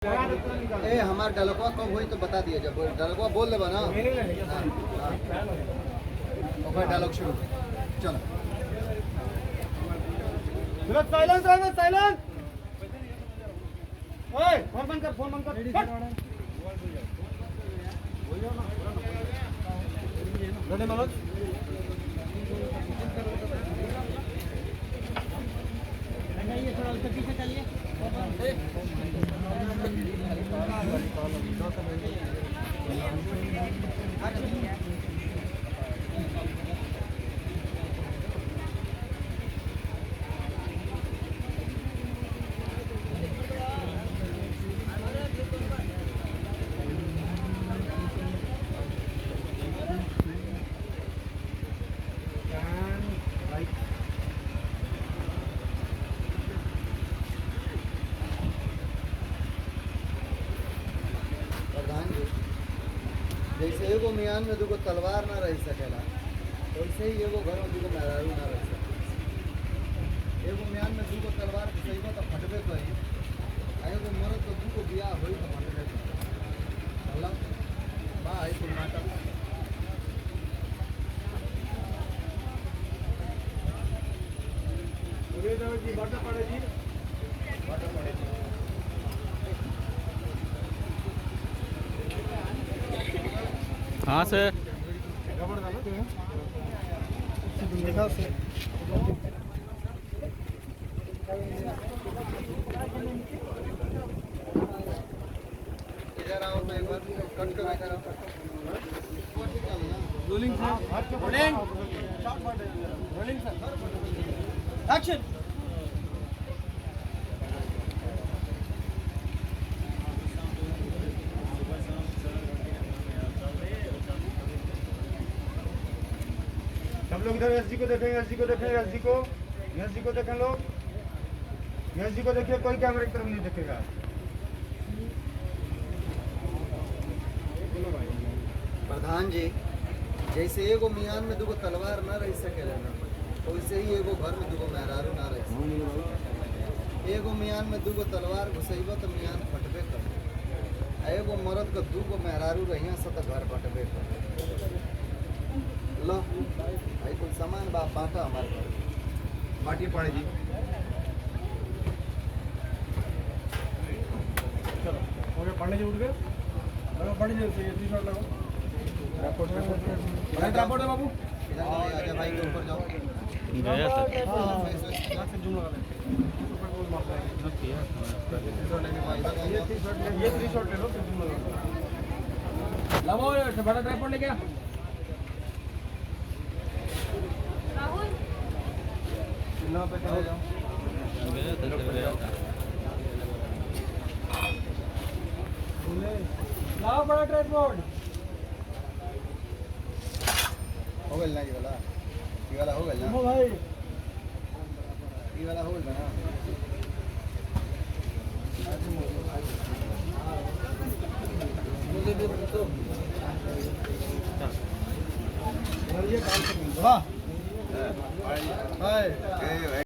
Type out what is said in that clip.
ए हमार डायलॉगवा कब हुई तो बता दिए, जब डायलॉगवा बोल देबा ना ओकर डायलॉग शुरू। चलो साइलेंस साइलेंस साइलेंस। ओए फोन बंद कर, फोन बंद कर। रेडी मनोज? ये थोड़ा उसके पीछे चलिए। जैसे एगो मियान में दूगो तलवार ना रह सकेला, वैसे ही एगो घर में दूगो मेहरारू ना रह सकेला। एगो मियान में दूगो तलवार घुसैबो तो फटबे करी, आ एगो मरद तो दूगो बियाह होई तो फटबे करी। मतलब बा है कुल नाटक। जी बाटा पड़े जी, बाटा पड़े जी। हाँ सर देखा से इधर आओ, मैं एक बार कट कर इधर आओ। Rolling sir, rolling rolling sir, action. सब लोग इधर एसजी को देखेंगे, एसजी को देखेंगे, एसजी को देखें लोग, एसजी को देखिए, कोई कैमरे की तरफ नहीं देखेगा। प्रधान जी, जैसे एगो मियान में दूगो तलवार ना रह सकेला ना, वैसे ही एगो घर में दूगो मेहरारू ना रह सकेला। एगो मियान में दूगो तलवार घुसैबो तो मियान फटबे करे, एगो मरद का दूगो मेहरारू रहिया से तो घर फटबे करे। लो भाई कुछ सामान बांटा हमारे घर बाटी पड़े जी। चलो ओके, पंडित जी उठ गए, लगाओ पंडित जी, ये 3 शॉट लगाओ। रैपोर्ट रैपोर्ट है बाबू, इधर आजा भाई के ऊपर जाओ। गया था से जूम लगा ले, ये 3 शॉट ले लो, फिर जूम लगा लो। बड़ा ट्राइपॉड लेके आ। ना पे चले जाओ। लाओ बड़ा ट्राइपॉड। हो गया ना, ये वाला हो गया ना भाई, ये वाला हो गया ना। ये काम से वाह। हाय